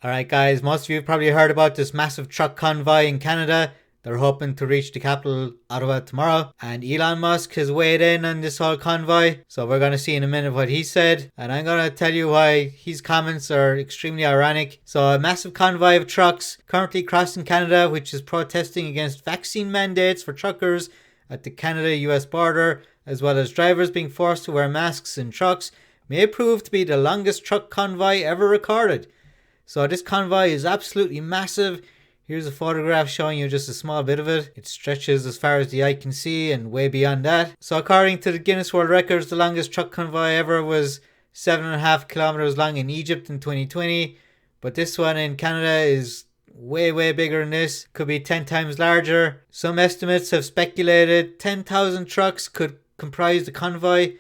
Alright guys, most of you have probably heard about this massive truck convoy in Canada. They're hoping to reach the capital, Ottawa, tomorrow. And Elon Musk has weighed in on this whole convoy. So we're going to see in a minute what he said. And I'm going to tell you why his comments are extremely ironic. So a massive convoy of trucks currently crossing Canada, which is protesting against vaccine mandates for truckers at the Canada-US border, as well as drivers being forced to wear masks in trucks, may prove to be the longest truck convoy ever recorded. So this convoy is absolutely massive. Here's a photograph showing you just a small bit of it. It stretches as far as the eye can see and way beyond that. So according to the Guinness World Records, the longest truck convoy ever was 7.5 kilometers long in Egypt in 2020. But this one in Canada is way bigger than this. Could be 10 times larger. Some estimates have speculated 10,000 trucks could comprise the convoy.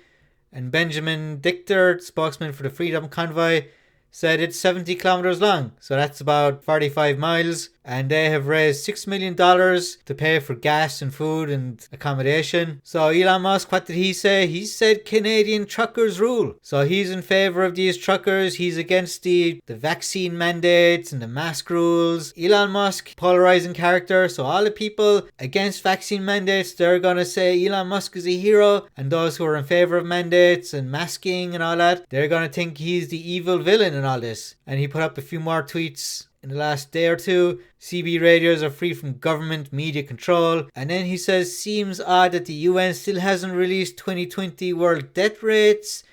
And Benjamin Dichter, spokesman for the Freedom Convoy, said it's 70 kilometers long, so that's about 45 miles, and they have raised $6 million to pay for gas and food and accommodation. So Elon Musk, what did he say? He said Canadian truckers rule. So he's in favor of these truckers. He's against the vaccine mandates and the mask rules. Elon Musk, polarizing character. So all the people against vaccine mandates, they're going to say Elon Musk is a hero, and those who are in favor of mandates and masking and all that, they're going to think he's the evil villain in all this. And he put up a few more tweets in the last day or two. CB radios are free from government media control. And then he says, seems odd that the UN still hasn't released 2020 world death rates.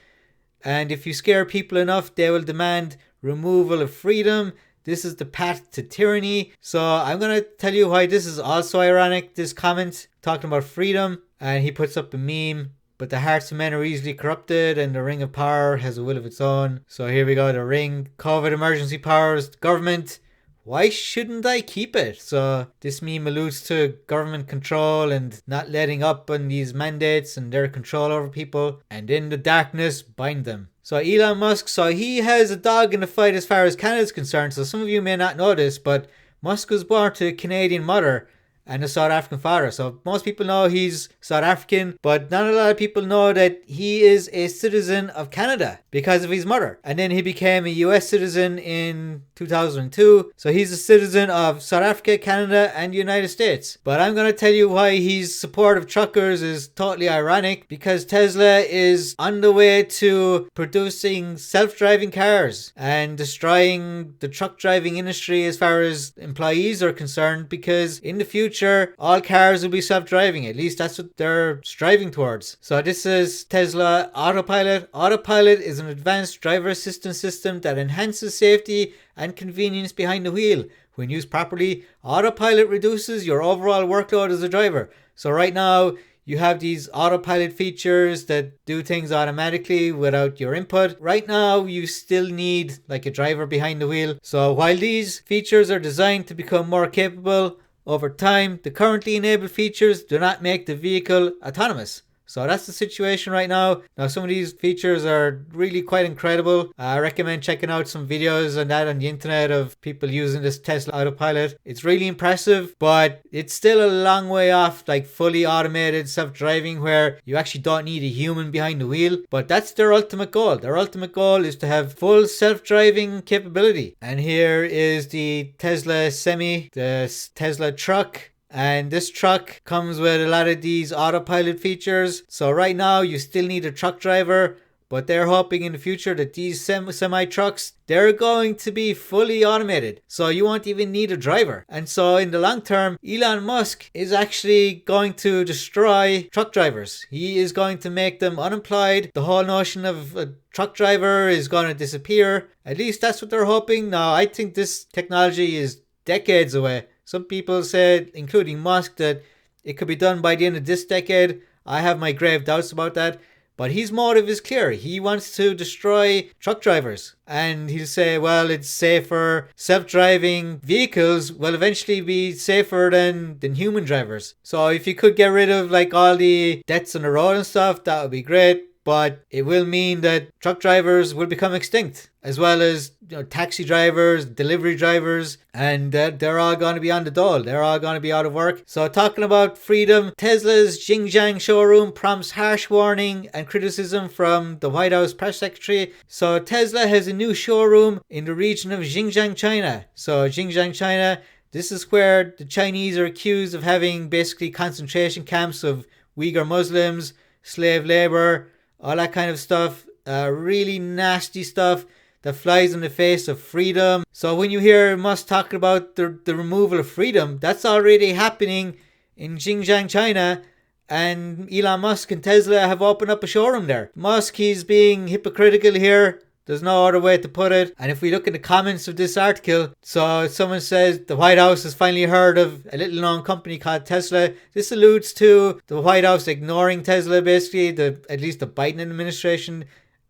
And if you scare people enough, they will demand removal of freedom. This is the path to tyranny. So I'm going to tell you why this is also ironic, this comment talking about freedom. And he puts up a meme. But the hearts of men are easily corrupted, and the ring of power has a will of its own. So here we go, the ring. COVID emergency powers, government. Why shouldn't I keep it? So this meme alludes to government control and not letting up on these mandates and their control over people. And in the darkness, bind them. So Elon Musk, so he has a dog in the fight as far as Canada is concerned. So some of you may not know this, but Musk was born to a Canadian mother and a South African father. So most people know he's South African, but not a lot of people know that he is a citizen of Canada because of his mother. And then he became a US citizen in 2002. So he's a citizen of South Africa, Canada, and the United States. But I'm going to tell you why his support of truckers is totally ironic, because Tesla is on the way to producing self-driving cars and destroying the truck driving industry as far as employees are concerned, because in the future, all cars will be self-driving. At least that's what they're striving towards. So this is Tesla Autopilot. Autopilot is an advanced driver assistance system that enhances safety and convenience behind the wheel. When used properly, Autopilot reduces your overall workload as a driver. So right now, you have these autopilot features that do things automatically without your input. Right now, you still need like a driver behind the wheel. So while these features are designed to become more capable over time, the currently enabled features do not make the vehicle autonomous. So that's the situation right now. Now some of these features are really quite incredible. I recommend checking out some videos on that on the internet of people using this Tesla Autopilot. It's really impressive, but it's still a long way off like fully automated self-driving where you actually don't need a human behind the wheel. But that's their ultimate goal. Their ultimate goal is to have full self-driving capability. And here is the Tesla Semi, the Tesla truck. And this truck comes with a lot of these autopilot features. So right now you still need a truck driver, but they're hoping in the future that these semi trucks, they're going to be fully automated. So you won't even need a driver. And so in the long term, Elon Musk is actually going to destroy truck drivers. He is going to make them unemployed. The whole notion of a truck driver is going to disappear. At least that's what they're hoping. Now, I think this technology is decades away. Some people said, including Musk, that it could be done by the end of this decade. I have my grave doubts about that. But his motive is clear. He wants to destroy truck drivers. And he'll say, well, it's safer. Self-driving vehicles will eventually be safer than human drivers. So if you could get rid of like all the deaths on the road and stuff, that would be great. but it will mean that truck drivers will become extinct, as well as taxi drivers, delivery drivers, and they're all going to be on the dole. They're all going to be out of work. So talking about freedom, Tesla's Xinjiang showroom prompts harsh warning and criticism from the White House press secretary. So Tesla has a new showroom in the region of Xinjiang, China. So Xinjiang, China, this is where the Chinese are accused of having basically concentration camps of Uyghur Muslims, slave labor, all that kind of stuff. Really nasty stuff that flies in the face of freedom. So when you hear Musk talking about the removal of freedom, that's already happening in Xinjiang, China. And Elon Musk and Tesla have opened up a showroom there. Musk, he's being hypocritical here. There's no other way to put it. And if we look at the comments of this article, so someone says the White House has finally heard of a little known company called Tesla. This alludes to the White House ignoring Tesla, basically, at least the Biden administration.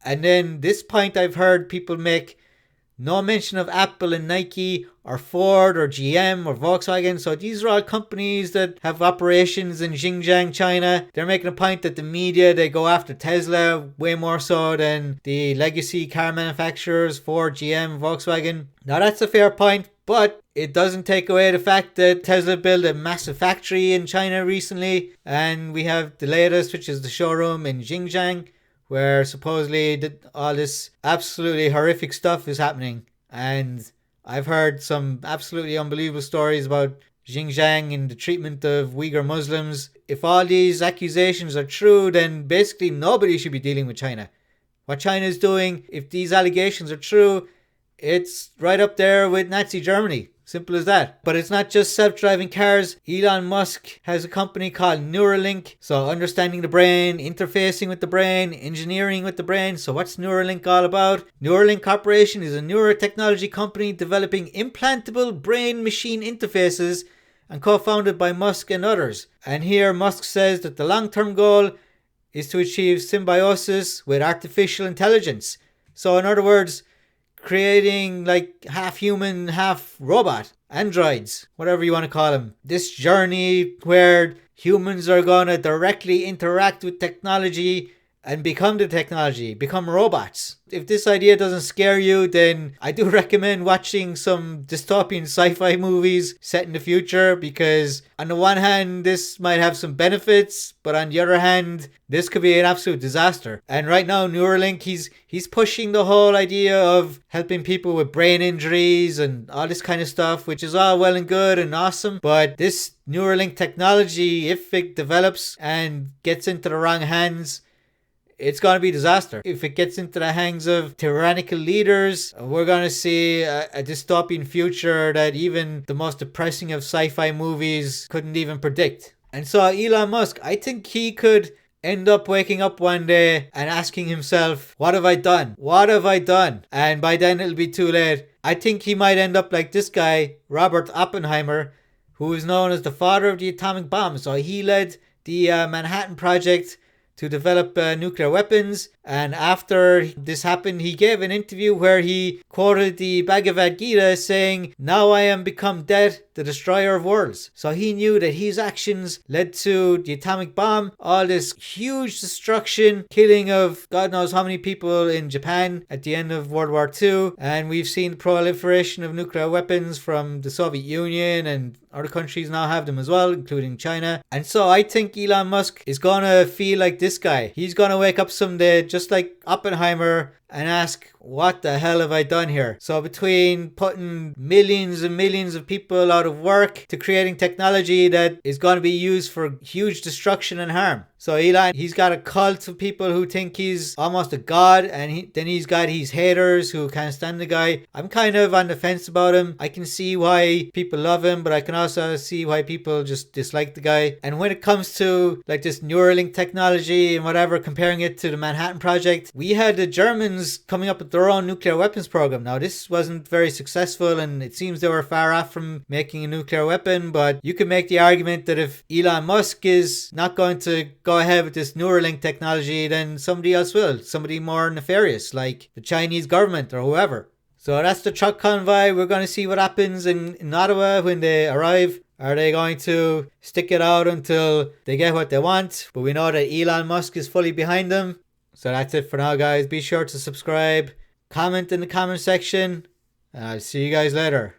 And then this point I've heard people make no mention of Apple and Nike or Ford or GM or Volkswagen. So these are all companies that have operations in Xinjiang, China. They're making a point that the media, they go after Tesla way more so than the legacy car manufacturers, Ford, GM, Volkswagen. Now that's a fair point, but it doesn't take away the fact that Tesla built a massive factory in China recently. And we have the latest, which is the showroom in Xinjiang, where supposedly all this absolutely horrific stuff is happening. And I've heard some absolutely unbelievable stories about Xinjiang and the treatment of Uyghur Muslims. If all these accusations are true, then basically nobody should be dealing with China. What China is doing, if these allegations are true, it's right up there with Nazi Germany. Simple as that. But it's not just self-driving cars. Elon Musk has a company called Neuralink. So understanding the brain, interfacing with the brain, engineering with the brain. So what's Neuralink all about? Neuralink Corporation is a neurotechnology company developing implantable brain-machine interfaces and co-founded by Musk and others. And here Musk says that the long-term goal is to achieve symbiosis with artificial intelligence. So in other words, creating like half human, half robot, androids, whatever you want to call them. This journey where humans are going to directly interact with technology and become the technology, become robots. If this idea doesn't scare you, then I do recommend watching some dystopian sci-fi movies set in the future, because on the one hand, this might have some benefits, but on the other hand, this could be an absolute disaster. And right now, Neuralink, he's pushing the whole idea of helping people with brain injuries and all this kind of stuff, which is all well and good and awesome. But this Neuralink technology, if it develops and gets into the wrong hands, it's going to be a disaster. If it gets into the hands of tyrannical leaders, we're going to see a dystopian future that even the most depressing of sci-fi movies couldn't even predict. And so Elon Musk, I think he could end up waking up one day and asking himself, what have I done? What have I done? And by then it'll be too late. I think he might end up like this guy, Robert Oppenheimer, who is known as the father of the atomic bomb. So he led the Manhattan Project to develop nuclear weapons. And after this happened, he gave an interview where he quoted the Bhagavad Gita saying, "Now I am become death, the destroyer of worlds." So he knew that his actions led to the atomic bomb, all this huge destruction, killing of God knows how many people in Japan at the end of World War II. And we've seen the proliferation of nuclear weapons from the Soviet Union, and other countries now have them as well, including China. And so I think Elon Musk is gonna feel like this guy. He's gonna wake up someday just like Oppenheimer and ask, what the hell have I done here? So between putting millions and millions of people out of work to creating technology that is going to be used for huge destruction and harm. So Elon, he's got a cult of people who think he's almost a god, and then he's got his haters who can't stand the guy. I'm kind of on the fence about him. I can see why people love him, but I can also see why people just dislike the guy. And when it comes to like this Neuralink technology and whatever, comparing it to the Manhattan Project, we had the Germans coming up with their own nuclear weapons program. Now this wasn't very successful, and it seems they were far off from making a nuclear weapon, but you can make the argument that if Elon Musk is not going to go ahead with this Neuralink technology, then somebody else will. Somebody more nefarious, like the Chinese government or whoever. So that's the truck convoy. We're going to see what happens in Ottawa when they arrive. Are they going to stick it out until they get what they want? But we know that Elon Musk is fully behind them. So that's it for now, guys. Be sure to subscribe, comment in the comment section, and I'll see you guys later.